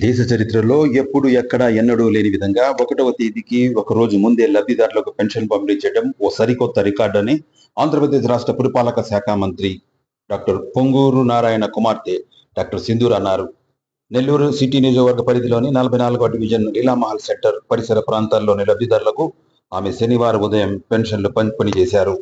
దేశ చరిత్రలో ఎప్పుడు ఎక్కడ ఎన్నడూ లేని విధంగా 1వ తేదీకి ఒక రోజు ముందే లబ్ధిదారులకు పెన్షన్ పంపిణీ చేయడం ఓ సరికొత్త రికార్డని ఆంధ్రప్రదేశ్ రాష్ట్ర పురపాలక శాఖ మంత్రి డాక్టర్ పొంగూరు నారాయణ కుమార్తె డాక్టర్ సింధూర్ అన్నారు. నెల్లూరు సిటీ నియోజకవర్గ పరిధిలోని 44వ డివిజన్ లీలామహల్ సెక్టర్ పరిసర ప్రాంతాల్లోని లబ్ధిదారులకు ఆమె శనివారం ఉదయం పెన్షన్లు పంపిణీ చేశారు.